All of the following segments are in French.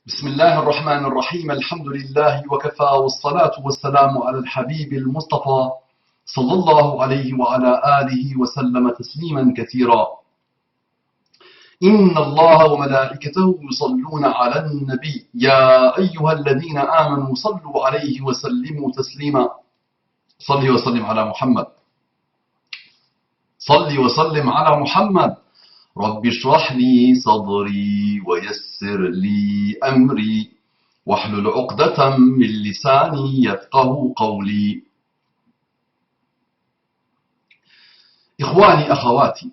بسم الله الرحمن الرحيم الحمد لله وكفى والصلاة والسلام على الحبيب المصطفى صلى الله عليه وعلى آله وسلم تسليما كثيرا. إن الله وملائكته يصلون على النبي يا أيها الذين آمنوا صلوا عليه وسلموا تسليما. صل وسلم على محمد. صل وسلم على محمد. رب اشرح لي صدري ويسر لي أمري واحلل عقدة من لساني يفقه قولي. إخواني أخواتي,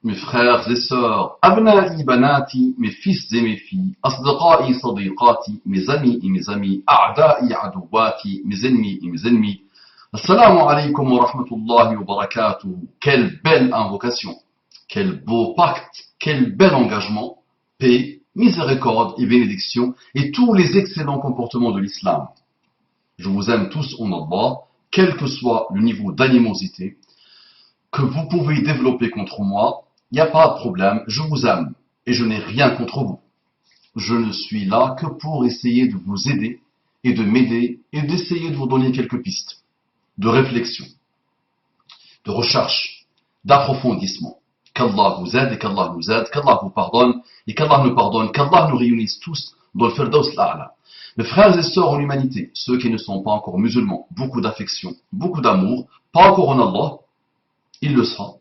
mes frères et sœurs, أبنائي بناتي, mes fils et mes filles, أصدقائي صديقاتي, mes amis et mes amis, أعدائي عدواتي, mes ennemis et mes ennemis. Assalamu alaikum wa rahmatullahi wa barakatuh. Quelle belle invocation, quel beau pacte, quel bel engagement, paix, miséricorde et bénédiction et tous les excellents comportements de l'islam. Je vous aime tous en Allah, quel que soit le niveau d'animosité que vous pouvez développer contre moi, il n'y a pas de problème, je vous aime et je n'ai rien contre vous. Je ne suis là que pour essayer de vous aider et de m'aider et d'essayer de vous donner quelques pistes de réflexion, de recherche, d'approfondissement. Qu'Allah vous aide et qu'Allah nous aide, qu'Allah vous pardonne et qu'Allah nous pardonne, qu'Allah nous réunisse tous dans le Firdaus l'A'la. Mes frères et sœurs en humanité, ceux qui ne sont pas encore musulmans, beaucoup d'affection, beaucoup d'amour, pas encore en Allah, il le sera,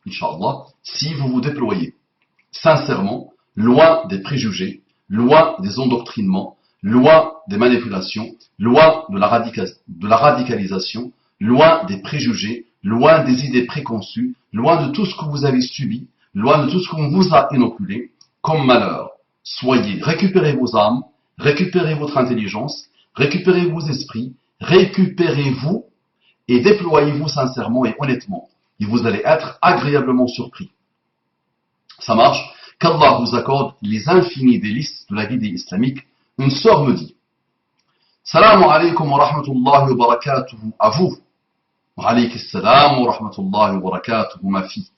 Inch'Allah, si vous vous déployez sincèrement, loin des préjugés, loin des endoctrinements, loin des manipulations, loin de la radicalisation, loin des préjugés, loin des idées préconçues, loin de tout ce que vous avez subi, loin de tout ce qu'on vous a inoculé comme malheur. Soyez, récupérez vos âmes, récupérez votre intelligence, récupérez vos esprits, récupérez-vous et déployez-vous sincèrement et honnêtement. Et vous allez être agréablement surpris. Ça marche? Qu'Allah vous accorde les infinis délices de la vie islamique. Une sœur me dit: Salamu alaykum wa rahmatullahi wa barakatuhu à vous. Wa alaykum salam wa rahmatullahi wa barakatuhu ma fille.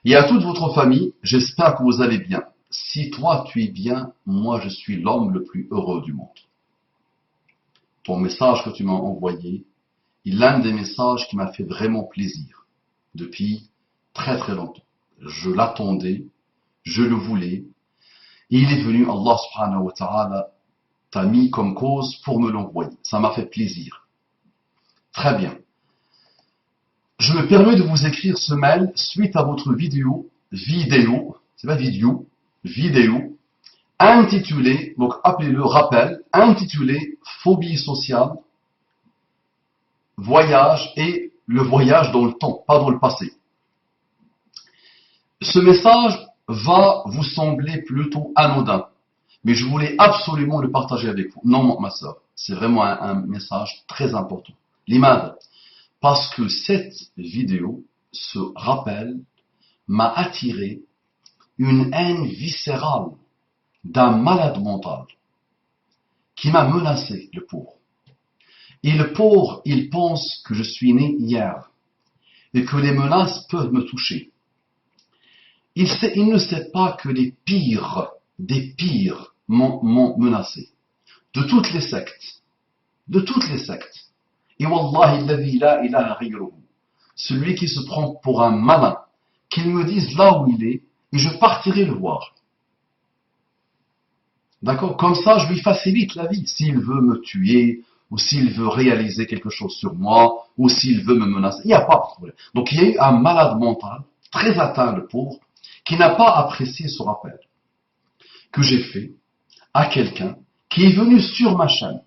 Et à toute votre famille, j'espère que vous allez bien. Si toi tu es bien, moi je suis l'homme le plus heureux du monde. Ton message que tu m'as envoyé est l'un des messages qui m'a fait vraiment plaisir depuis très très longtemps. Je l'attendais, je le voulais, et il est venu, Allah subhanahu wa ta'ala t'a mis comme cause pour me l'envoyer. Ça m'a fait plaisir. Très bien. Je me permets de vous écrire ce mail suite à votre vidéo, c'est pas vidéo, intitulée, donc appelez-le rappel, intitulé Phobie sociale, voyage et le voyage dans le temps, pas dans le passé. Ce message va vous sembler plutôt anodin, mais je voulais absolument le partager avec vous. Non, ma sœur, c'est vraiment un message très important. L'imad, parce que cette vidéo, ce rappel, m'a attiré une haine viscérale d'un malade mental qui m'a menacé, le pauvre. Et le pauvre, il pense que je suis né hier et que les menaces peuvent me toucher. Il ne sait pas que les pires des pires m'ont menacé. De toutes les sectes. De toutes les sectes. Et wallahi alladhi la ilaha ghayruhu. Celui qui se prend pour un malin, qu'il me dise là où il est, et je partirai le voir. D'accord? Comme ça, je lui facilite la vie. S'il veut me tuer, ou s'il veut réaliser quelque chose sur moi, ou s'il veut me menacer, il n'y a pas de problème. Donc il y a eu un malade mental, très atteint le pauvre, qui n'a pas apprécié ce rappel que j'ai fait à quelqu'un qui est venu sur ma chaîne.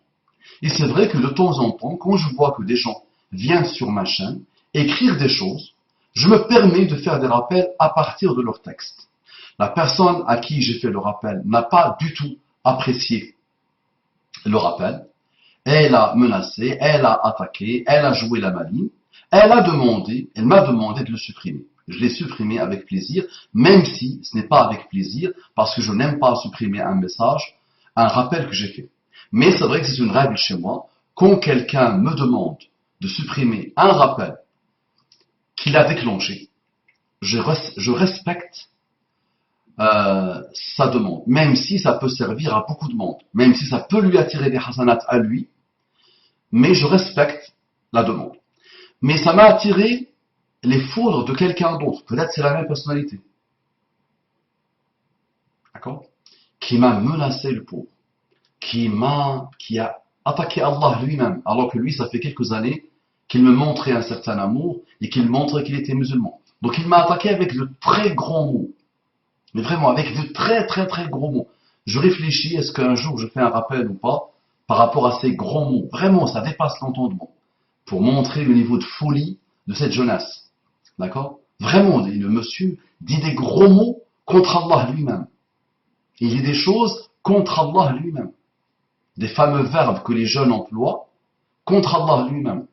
Et c'est vrai que de temps en temps, quand je vois que des gens viennent sur ma chaîne écrire des choses, je me permets de faire des rappels à partir de leur texte. La personne à qui j'ai fait le rappel n'a pas du tout apprécié le rappel. Elle a menacé, elle a attaqué, elle a joué la maligne, elle m'a demandé de le supprimer. Je l'ai supprimé avec plaisir, même si ce n'est pas avec plaisir, parce que je n'aime pas supprimer un message, un rappel que j'ai fait. Mais c'est vrai que c'est une règle chez moi, quand quelqu'un me demande de supprimer un rappel qu'il a déclenché, je respecte sa demande, même si ça peut servir à beaucoup de monde, même si ça peut lui attirer des hasanats à lui, mais je respecte la demande. Mais ça m'a attiré les foudres de quelqu'un d'autre, peut-être c'est la même personnalité, d'accord, qui m'a menacé le pauvre, qui a attaqué Allah lui-même, alors que lui, ça fait quelques années qu'il me montrait un certain amour et qu'il montrait qu'il était musulman. Donc il m'a attaqué avec de très grands mots, mais vraiment avec de très très très gros mots. Je réfléchis, est-ce qu'un jour je fais un rappel ou pas par rapport à ces grands mots. Vraiment, ça dépasse l'entendement, pour montrer le niveau de folie de cette jeunesse. D'accord? Vraiment, le monsieur dit des gros mots contre Allah lui-même. Il dit des choses contre Allah lui-même. Des fameux verbes que les jeunes emploient contre Allah lui-même.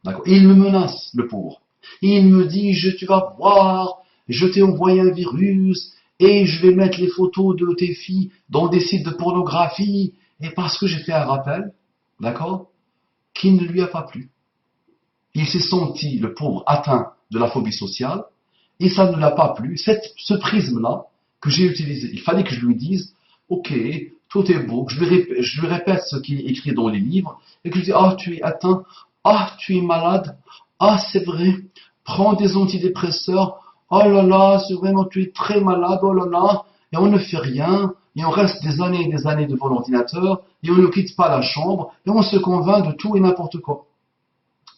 D'accord? Il me menace, le pauvre. Il me dit, tu vas voir, je t'ai envoyé un virus et je vais mettre les photos de tes filles dans des sites de pornographie. Et parce que j'ai fait un rappel, d'accord, qui ne lui a pas plu. Il s'est senti, le pauvre, atteint de la phobie sociale et ça ne l'a pas plu. Ce prisme-là que j'ai utilisé, il fallait que je lui dise, ok, tout est beau, que je lui répète ce qui est écrit dans les livres et que je dis, ah, tu es atteint, ah, tu es malade, ah, c'est vrai, prends des antidépresseurs, oh là là, c'est vraiment, tu es très malade, oh là là, et on ne fait rien, et on reste des années et des années devant l'ordinateur, et on ne quitte pas la chambre, et on se convainc de tout et n'importe quoi.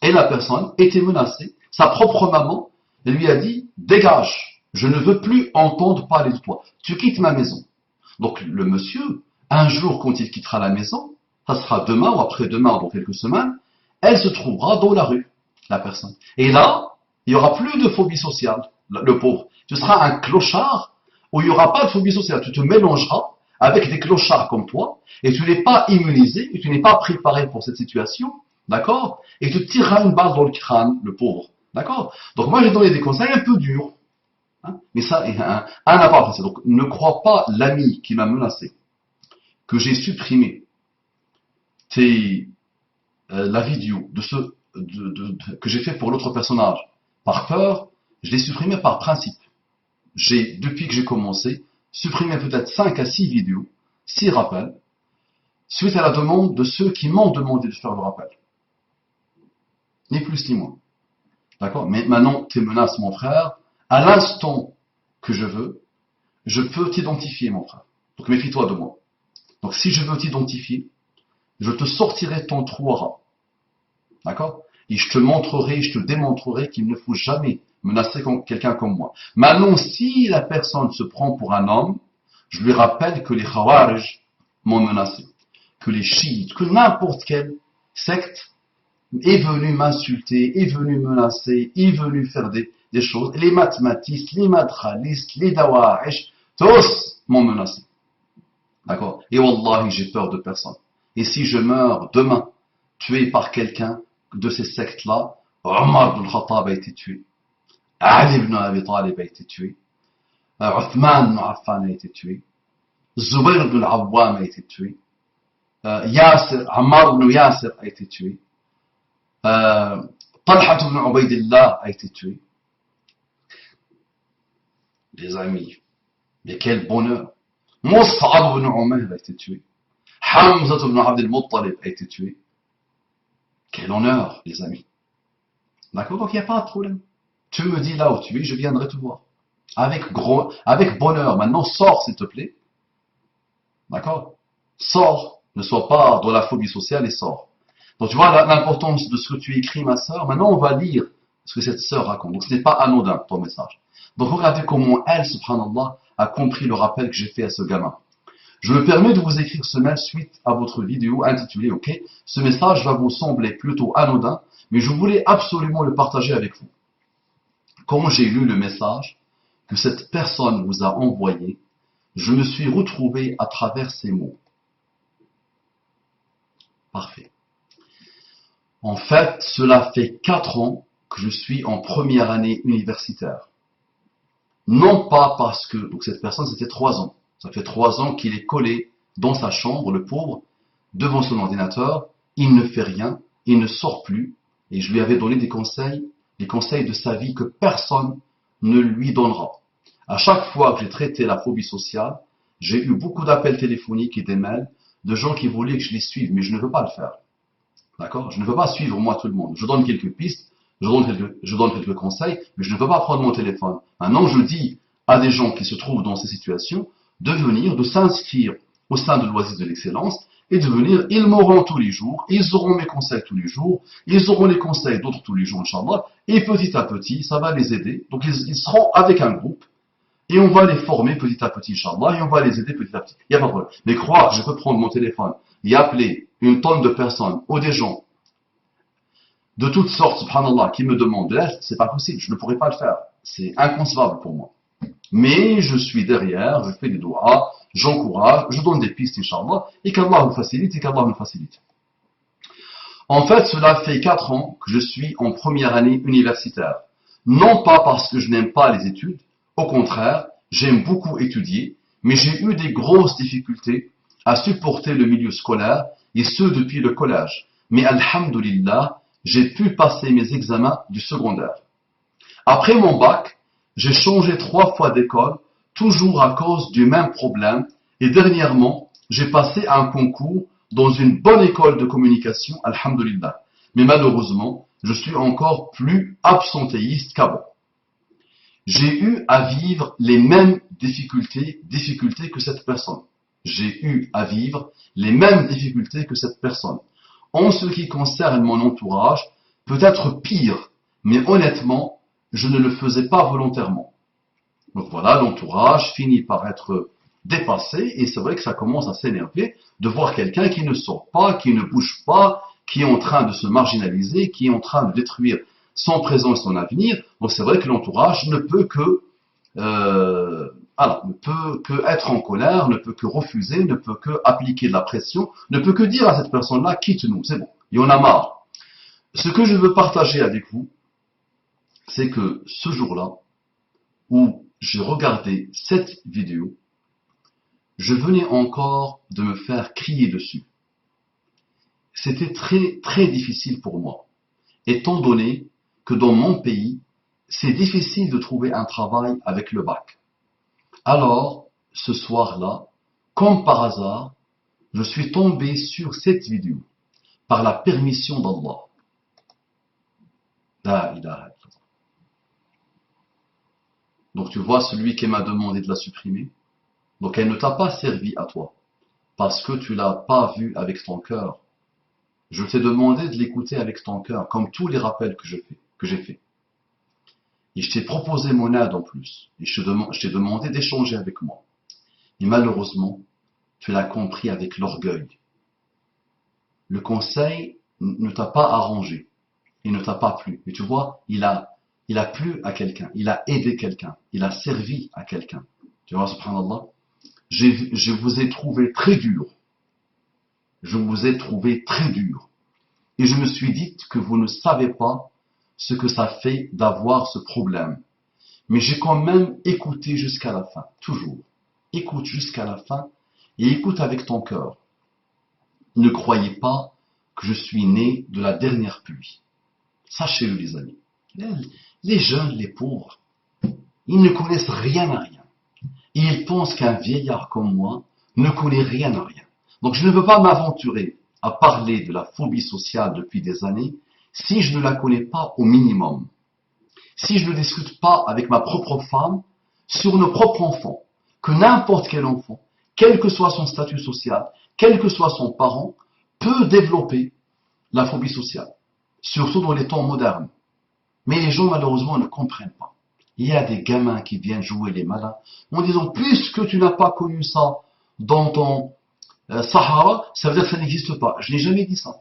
Et la personne était menacée, sa propre maman lui a dit, dégage, je ne veux plus entendre parler de toi, tu quittes ma maison. Donc le monsieur, un jour quand il quittera la maison, ça sera demain ou après-demain ou dans quelques semaines, elle se trouvera dans la rue, la personne. Et là, il n'y aura plus de phobie sociale, le pauvre. Tu seras un clochard où il n'y aura pas de phobie sociale. Tu te mélangeras avec des clochards comme toi et tu n'es pas immunisé et tu n'es pas préparé pour cette situation, d'accord? Et tu tireras une balle dans le crâne, le pauvre, d'accord? Donc moi j'ai donné des conseils un peu durs, hein, mais ça, un n'a pas apprécié. Donc ne crois pas l'ami qui m'a menacé, que j'ai supprimé la vidéo que j'ai fait pour l'autre personnage. Par peur, je l'ai supprimé par principe. Depuis que j'ai commencé, supprimé peut-être 5 à 6 vidéos, 6 rappels, suite à la demande de ceux qui m'ont demandé de faire le rappel. Ni plus ni moins. D'accord? Mais maintenant, tes menaces, mon frère, à l'instant que je veux, je peux t'identifier, mon frère. Donc méfie-toi de moi. Donc si je veux t'identifier, je te sortirai ton trou à rats. D'accord? Et je te montrerai, je te démontrerai qu'il ne faut jamais menacer quelqu'un comme moi. Maintenant, si la personne se prend pour un homme, je lui rappelle que les Khawarij m'ont menacé, que les chiites, que n'importe quelle secte est venue m'insulter, est venue menacer, est venue faire des choses. Les mathématistes, les madralistes, les dawa'ish, tous m'ont menacé. D'accord? Et wallahi, j'ai peur de personne. Et si je meurs demain, tué par quelqu'un de ces sectes-là, Omar ibn Khattab a été tué. Ali ibn Abi Talib a été tué. Uthman ibn Affan a été tué. Zubayr ibn al-Awwam a été tué. Ammar ibn Yasir a été tué. Talha ibn Ubaydillah a été tué. Les amis, mais quel bonheur. Mus'ab ibn Umayr a été tué. Hamza ibn Abd al-Muttalib a été tué. Quel honneur, les amis. D'accord? Donc il n'y a pas de problème. Tu me dis là où tu es, je viendrai te voir. Avec bonheur. Maintenant, sors, s'il te plaît. D'accord? Sors. Ne sois pas dans la phobie sociale et sors. Donc tu vois l'importance de ce que tu écris, ma sœur. Maintenant, on va lire ce que cette sœur raconte. Donc ce n'est pas anodin, ton message. Donc regardez comment elle, subhanallah, a compris le rappel que j'ai fait à ce gamin. Je me permets de vous écrire ce mail suite à votre vidéo intitulée, ok? Ce message va vous sembler plutôt anodin, mais je voulais absolument le partager avec vous. Quand j'ai lu le message que cette personne vous a envoyé, je me suis retrouvé à travers ces mots. Parfait. En fait, cela fait 4 ans que je suis en première année universitaire. Non pas parce que, donc cette personne c'était 3 ans. Ça fait 3 ans qu'il est collé dans sa chambre, le pauvre, devant son ordinateur. Il ne fait rien, il ne sort plus. Et je lui avais donné des conseils, les conseils de sa vie que personne ne lui donnera. À chaque fois que j'ai traité la phobie sociale, j'ai eu beaucoup d'appels téléphoniques et des mails de gens qui voulaient que je les suive, mais je ne veux pas le faire. D'accord? Je ne veux pas suivre moi tout le monde. Je donne quelques pistes, je donne quelques conseils, mais je ne veux pas prendre mon téléphone. Maintenant, je dis à des gens qui se trouvent dans ces situations de venir, de s'inscrire au sein de l'Oasis de l'Excellence et de venir. Ils m'auront tous les jours, ils auront mes conseils tous les jours, ils auront les conseils d'autres tous les jours, Inch'Allah, et petit à petit, ça va les aider. Donc, ils seront avec un groupe. Et on va les former petit à petit, Inch'Allah, et on va les aider petit à petit. Il n'y a pas de problème. Mais croire que je peux prendre mon téléphone et appeler une tonne de personnes ou des gens de toutes sortes, subhanallah, qui me demandent de l'aide, c'est pas possible. Je ne pourrais pas le faire. C'est inconcevable pour moi. Mais je suis derrière, je fais des doigts, j'encourage, je donne des pistes, Inch'Allah, et qu'Allah me facilite, et qu'Allah me facilite. En fait, cela fait 4 ans que je suis en première année universitaire. Non pas parce que je n'aime pas les études, au contraire, j'aime beaucoup étudier, mais j'ai eu des grosses difficultés à supporter le milieu scolaire, et ce depuis le collège. Mais alhamdulillah, j'ai pu passer mes examens du secondaire. Après mon bac, j'ai changé 3 fois d'école, toujours à cause du même problème, et dernièrement, j'ai passé un concours dans une bonne école de communication, alhamdulillah. Mais malheureusement, je suis encore plus absentéiste qu'avant. J'ai eu à vivre les mêmes difficultés que cette personne. J'ai eu à vivre les mêmes difficultés que cette personne. En ce qui concerne mon entourage, peut-être pire, mais honnêtement, je ne le faisais pas volontairement. Donc voilà, l'entourage finit par être dépassé, et c'est vrai que ça commence à s'énerver de voir quelqu'un qui ne sort pas, qui ne bouge pas, qui est en train de se marginaliser, qui est en train de détruire son présent et son avenir. Donc c'est vrai que l'entourage ne peut que être en colère, ne peut que refuser, ne peut que appliquer de la pression, ne peut que dire à cette personne-là, quitte-nous, c'est bon, il y en a marre. Ce que je veux partager avec vous, c'est que ce jour-là, où j'ai regardé cette vidéo, je venais encore de me faire crier dessus. C'était très, très difficile pour moi, étant donné que dans mon pays, c'est difficile de trouver un travail avec le bac. Alors, ce soir-là, comme par hasard, je suis tombé sur cette vidéo, par la permission d'Allah. La ilaha illallah. Donc tu vois celui qui m'a demandé de la supprimer. Donc elle ne t'a pas servi à toi, parce que tu l'as pas vue avec ton cœur. Je t'ai demandé de l'écouter avec ton cœur, comme tous les rappels que j'ai fait. Et je t'ai proposé mon aide en plus. Et je t'ai demandé d'échanger avec moi. Et malheureusement, tu l'as compris avec l'orgueil. Le conseil ne t'a pas arrangé. Il ne t'a pas plu. Mais tu vois, il a plu à quelqu'un. Il a aidé quelqu'un. Il a servi à quelqu'un. Tu vois, subhanallah. Je vous ai trouvé très dur. Je vous ai trouvé très dur. Et je me suis dit que vous ne savez pas ce que ça fait d'avoir ce problème. Mais j'ai quand même écouté jusqu'à la fin, toujours. Écoute jusqu'à la fin et écoute avec ton cœur. Ne croyez pas que je suis né de la dernière pluie. Sachez-le, les amis. Les jeunes, les pauvres, ils ne connaissent rien à rien. Et ils pensent qu'un vieillard comme moi ne connaît rien à rien. Donc je ne veux pas m'aventurer à parler de la phobie sociale depuis des années si je ne la connais pas au minimum. Si je ne discute pas avec ma propre femme sur nos propres enfants, que n'importe quel enfant, quel que soit son statut social, quel que soit son parent, peut développer la phobie sociale, surtout dans les temps modernes. Mais les gens malheureusement ne comprennent pas. Il y a des gamins qui viennent jouer les malins en disant, puisque tu n'as pas connu ça dans ton Sahara, ça veut dire que ça n'existe pas. Je n'ai jamais dit ça.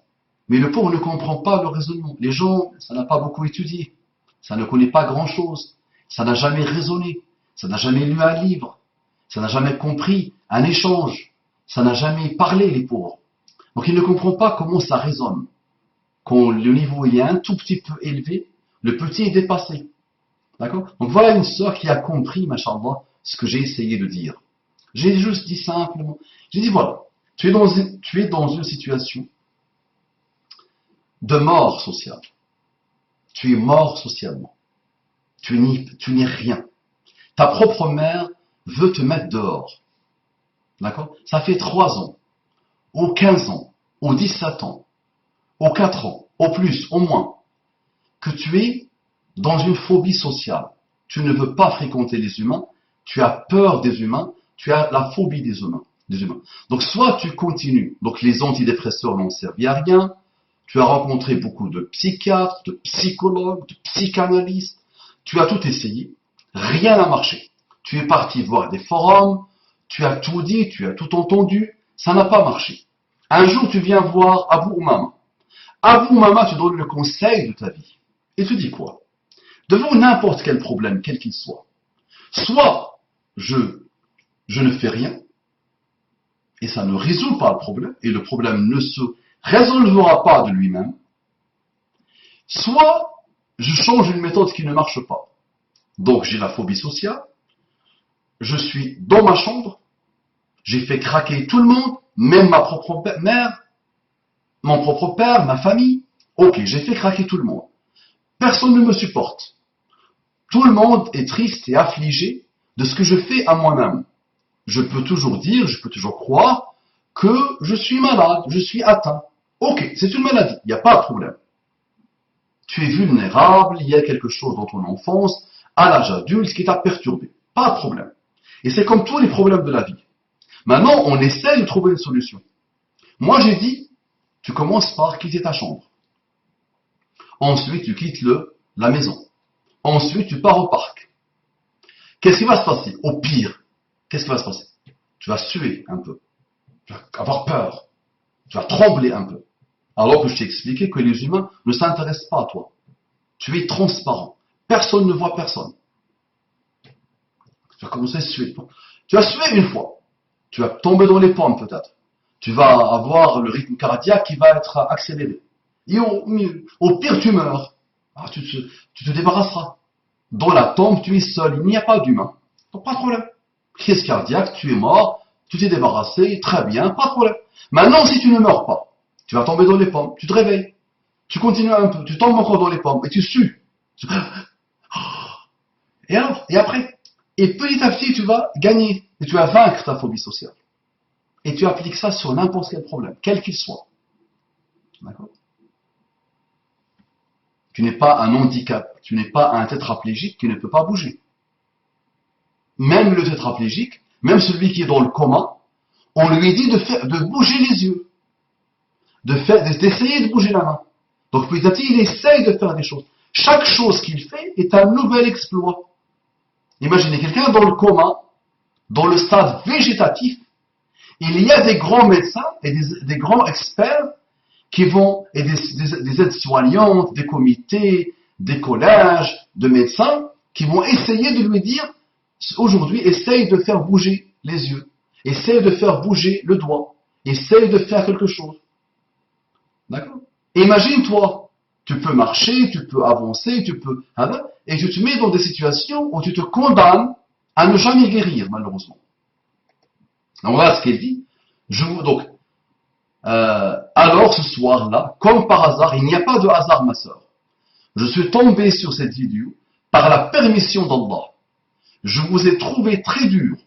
Mais le pauvre ne comprend pas le raisonnement. Les gens, ça n'a pas beaucoup étudié. Ça ne connaît pas grand-chose. Ça n'a jamais raisonné. Ça n'a jamais lu un livre. Ça n'a jamais compris un échange. Ça n'a jamais parlé, les pauvres. Donc il ne comprend pas comment ça résonne. Quand le niveau est un tout petit peu élevé, le petit est dépassé. D'accord? Donc voilà une sœur qui a compris, machallah, ce que j'ai essayé de dire. J'ai juste dit simplement, j'ai dit voilà, tu es dans une situation de mort sociale. Tu es mort socialement. Tu n'es rien. Ta propre mère veut te mettre dehors. D'accord? Ça fait 3 ans, ou 15 ans, ou 17 ans, ou 4 ans, au plus, au moins, que tu es dans une phobie sociale. Tu ne veux pas fréquenter les humains, tu as peur des humains, tu as la phobie des humains. Donc soit tu continues, donc les antidépresseurs n'ont servi à rien, tu as rencontré beaucoup de psychiatres, de psychologues, de psychanalystes, tu as tout essayé, rien n'a marché. Tu es parti voir des forums, tu as tout dit, tu as tout entendu, ça n'a pas marché. Un jour tu viens voir Abou Oumama. Abou Oumama te donne le conseil de ta vie. Et te dit quoi? Devant n'importe quel problème, quel qu'il soit, soit je ne fais rien, et ça ne résout pas le problème, et le problème ne se résolvera pas de lui-même, soit je change une méthode qui ne marche pas. Donc j'ai la phobie sociale, je suis dans ma chambre, j'ai fait craquer tout le monde, même ma propre mère, mon propre père, ma famille. Ok, j'ai fait craquer tout le monde. Personne ne me supporte. Tout le monde est triste et affligé de ce que je fais à moi-même. Je peux toujours dire, je peux toujours croire que je suis malade, je suis atteint. Ok, c'est une maladie, il n'y a pas de problème. Tu es vulnérable, il y a quelque chose dans ton enfance, à l'âge adulte, qui t'a perturbé. Pas de problème. Et c'est comme tous les problèmes de la vie. Maintenant, on essaie de trouver une solution. Moi, j'ai dit, tu commences par quitter ta chambre. Ensuite, tu quittes la maison. Ensuite, tu pars au parc. Qu'est-ce qui va se passer? Au pire, qu'est-ce qui va se passer? Tu vas suer un peu. Tu vas avoir peur. Tu vas trembler un peu. Alors que je t'ai expliqué que les humains ne s'intéressent pas à toi. Tu es transparent. Personne ne voit personne. Tu vas commencer à suer. Tu vas suer une fois. Tu vas tomber dans les pommes peut-être. Tu vas avoir le rythme cardiaque qui va être accéléré. Et au pire, tu meurs. Alors, tu te débarrasseras. Dans la tombe, tu es seul. Il n'y a pas d'humain. Donc, pas de problème. Crise cardiaque, tu es mort. Tu t'es débarrassé. Très bien, pas de problème. Maintenant, si tu ne meurs pas, tu vas tomber dans les pommes. Tu te réveilles. Tu continues un peu. Tu tombes encore dans les pommes. Et tu sues. Et alors? Et après? Et petit à petit, tu vas gagner. Et tu vas vaincre ta phobie sociale. Et tu appliques ça sur n'importe quel problème, quel qu'il soit. D'accord? Tu n'es pas un handicap, tu n'es pas un tétraplégique qui ne peut pas bouger. Même le tétraplégique, même celui qui est dans le coma, on lui dit de bouger les yeux, d'essayer de bouger la main. Donc petit à petit, il essaye de faire des choses. Chaque chose qu'il fait est un nouvel exploit. Imaginez quelqu'un dans le coma, dans le stade végétatif, il y a des grands médecins et des grands experts qui vont, et des aides-soignantes, des comités, des collèges de médecins, qui vont essayer de lui dire, aujourd'hui, essaye de faire bouger les yeux, essaye de faire bouger le doigt, essaye de faire quelque chose. D'accord? Imagine-toi, tu peux marcher, tu peux avancer, et tu te mets dans des situations où tu te condamnes à ne jamais guérir, malheureusement. Donc voilà ce qu'elle dit. Alors ce soir-là, comme par hasard, il n'y a pas de hasard, ma sœur. Je suis tombé sur cette vidéo par la permission d'Allah. Je vous ai trouvé très dur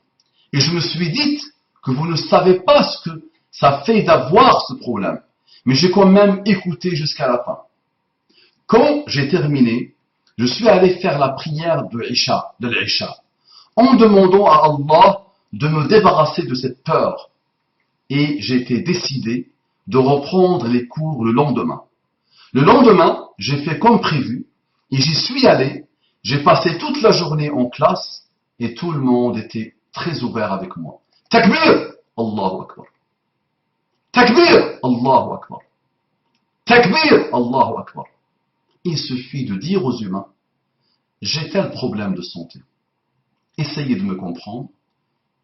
et je me suis dit que vous ne savez pas ce que ça fait d'avoir ce problème. Mais j'ai quand même écouté jusqu'à la fin. Quand j'ai terminé, je suis allé faire la prière de l'Isha, en demandant à Allah de me débarrasser de cette peur. Et j'ai été décidé de reprendre les cours le lendemain. Le lendemain, j'ai fait comme prévu, et j'y suis allé, j'ai passé toute la journée en classe, et tout le monde était très ouvert avec moi. Takbir! Allahu Akbar. Takbir! Allahu Akbar. Takbir! Allahu Akbar. Il suffit de dire aux humains, j'ai tel problème de santé. Essayez de me comprendre.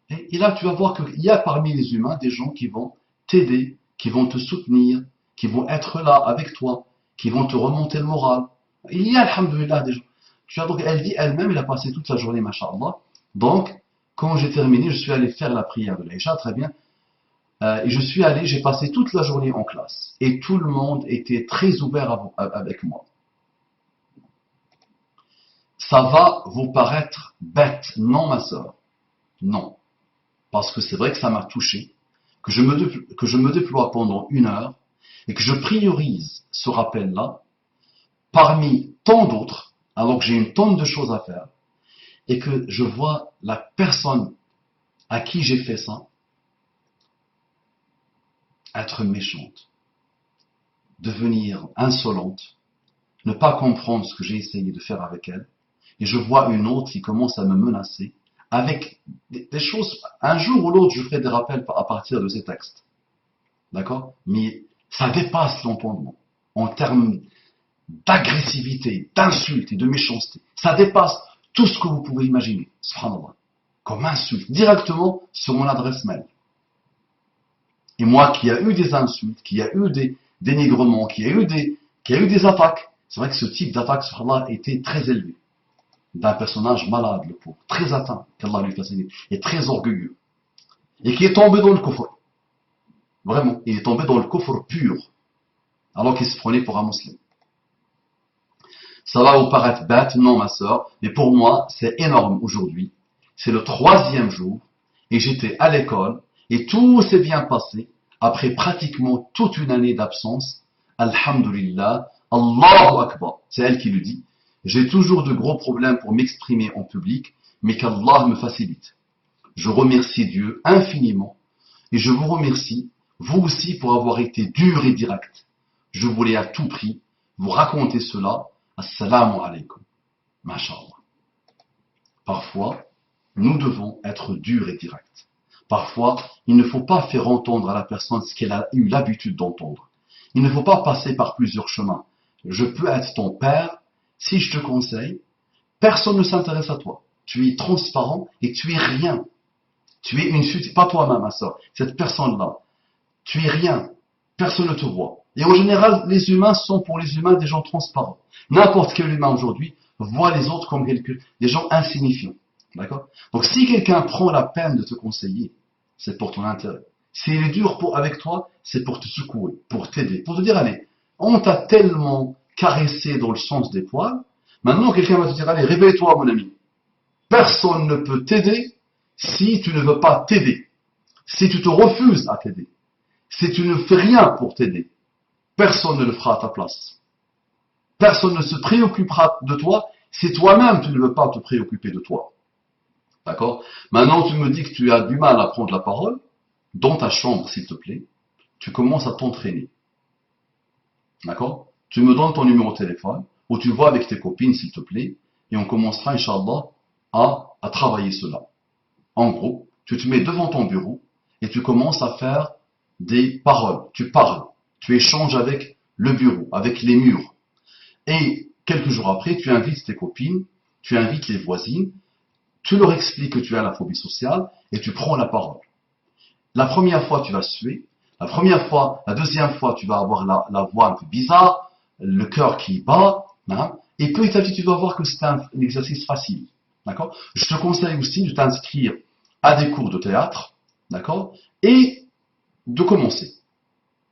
Et là, tu vas voir qu'il y a parmi les humains des gens qui vont t'aider, qui vont te soutenir, qui vont être là avec toi, qui vont te remonter le moral. Il y a, alhamdoulilah, des gens. Tu vois, donc, elle dit elle-même, elle a passé toute la journée, masha'Allah. Donc, quand j'ai terminé, je suis allé faire la prière de l'Aïcha, très bien. Et je suis allé, j'ai passé toute la journée en classe. Et tout le monde était très ouvert avec moi. Ça va vous paraître bête, non ma sœur? Non. Parce que c'est vrai que ça m'a touché, que je me déploie pendant 1 heure et que je priorise ce rappel-là parmi tant d'autres, alors que j'ai une tonne de choses à faire, et que je vois la personne à qui j'ai fait ça être méchante, devenir insolente, ne pas comprendre ce que j'ai essayé de faire avec elle, et je vois une autre qui commence à me menacer avec des choses. Un jour ou l'autre, je ferai des rappels à partir de ces textes. D'accord? Mais ça dépasse l'entendement en termes d'agressivité, d'insulte et de méchanceté. Ça dépasse tout ce que vous pouvez imaginer. Subhanallah. Comme insulte, directement sur mon adresse mail. Et moi qui a eu des insultes, qui a eu des dénigrements, qui a eu des attaques, c'est vrai que ce type d'attaque, subhanallah, était très élevé. D'un personnage malade, le pauvre, très atteint, qu'Allah lui facilite, et très orgueilleux. Et qui est tombé dans le kufr. Vraiment, il est tombé dans le kufr pur, alors qu'il se prenait pour un musulman. Ça va vous paraître bête, non ma sœur, mais pour moi, c'est énorme aujourd'hui. C'est le 3e jour, et j'étais à l'école, et tout s'est bien passé, après pratiquement toute une année d'absence. Alhamdulillah, Allahu Akbar, c'est elle qui le dit. J'ai toujours de gros problèmes pour m'exprimer en public, mais qu'Allah me facilite. Je remercie Dieu infiniment, et je vous remercie, vous aussi, pour avoir été dur et direct. Je voulais à tout prix vous raconter cela. Assalamu alaikum. Masha'Allah. Parfois, nous devons être durs et directs. Parfois, il ne faut pas faire entendre à la personne ce qu'elle a eu l'habitude d'entendre. Il ne faut pas passer par plusieurs chemins. Je peux être ton père, si je te conseille, personne ne s'intéresse à toi. Tu es transparent et tu es rien. Tu es une fuite, pas toi-même, ma soeur, cette personne-là. Tu es rien. Personne ne te voit. Et en général, les humains sont pour les humains des gens transparents. N'importe quel humain aujourd'hui voit les autres comme des gens insignifiants. D'accord? Donc si quelqu'un prend la peine de te conseiller, c'est pour ton intérêt. S'il est dur avec toi, c'est pour te secouer, pour t'aider, pour te dire, allez, on t'a tellement caressé dans le sens des poils, maintenant quelqu'un va te dire, allez, réveille-toi mon ami. Personne ne peut t'aider si tu ne veux pas t'aider. Si tu te refuses à t'aider. Si tu ne fais rien pour t'aider. Personne ne le fera à ta place. Personne ne se préoccupera de toi si toi-même tu ne veux pas te préoccuper de toi. D'accord? Maintenant, tu me dis que tu as du mal à prendre la parole. Dans ta chambre, s'il te plaît, tu commences à t'entraîner. D'accord? Tu me donnes ton numéro de téléphone, ou tu vois avec tes copines, s'il te plaît, et on commencera, Inch'Allah, à travailler cela. En gros, tu te mets devant ton bureau, et tu commences à faire des paroles. Tu parles. Tu échanges avec le bureau, avec les murs. Et quelques jours après, tu invites tes copines, tu invites les voisines, tu leur expliques que tu as la phobie sociale, et tu prends la parole. La première fois, tu vas suer. La deuxième fois, tu vas avoir la voix un peu bizarre, le cœur qui bat, hein, et petit à petit, tu vas voir que c'est un exercice facile. D'accord? Je te conseille aussi de t'inscrire à des cours de théâtre, d'accord? Et de commencer.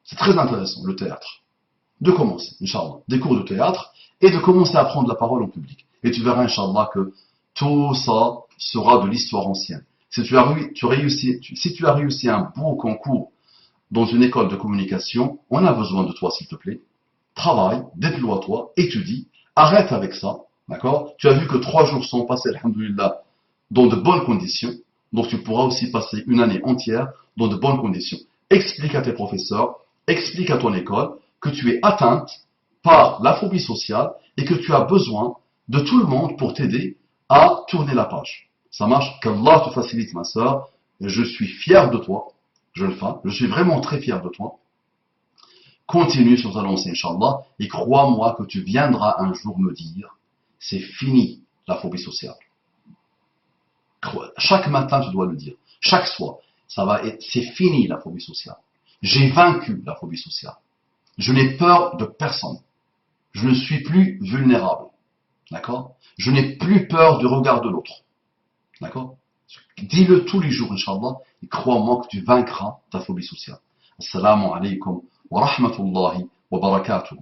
C'est très intéressant, le théâtre. De commencer, Inch'Allah, des cours de théâtre, et de commencer à prendre la parole en public. Et tu verras, Inch'Allah, que tout ça sera de l'histoire ancienne. Si tu as réussi un beau concours dans une école de communication, on a besoin de toi, s'il te plaît. Travaille, déploie-toi, étudie, arrête avec ça, d'accord? Tu as vu que 3 jours sont passés, alhamdoulilah, dans de bonnes conditions, donc tu pourras aussi passer une année entière dans de bonnes conditions. Explique à tes professeurs, explique à ton école que tu es atteinte par la phobie sociale et que tu as besoin de tout le monde pour t'aider à tourner la page. Ça marche? Qu'Allah te facilite, ma sœur. Je suis fier de toi. Je le fais. Je suis vraiment très fier de toi. Continue sur ta lancée, Inch'Allah, et crois-moi que tu viendras un jour me dire, c'est fini la phobie sociale. Chaque matin, tu dois le dire. Chaque soir, c'est fini la phobie sociale. J'ai vaincu la phobie sociale. Je n'ai peur de personne. Je ne suis plus vulnérable. D'accord? Je n'ai plus peur du regard de l'autre. D'accord? Dis-le tous les jours, Inch'Allah, et crois-moi que tu vaincras ta phobie sociale. Assalamu alaikum wa rahmatullahi wa barakatuh.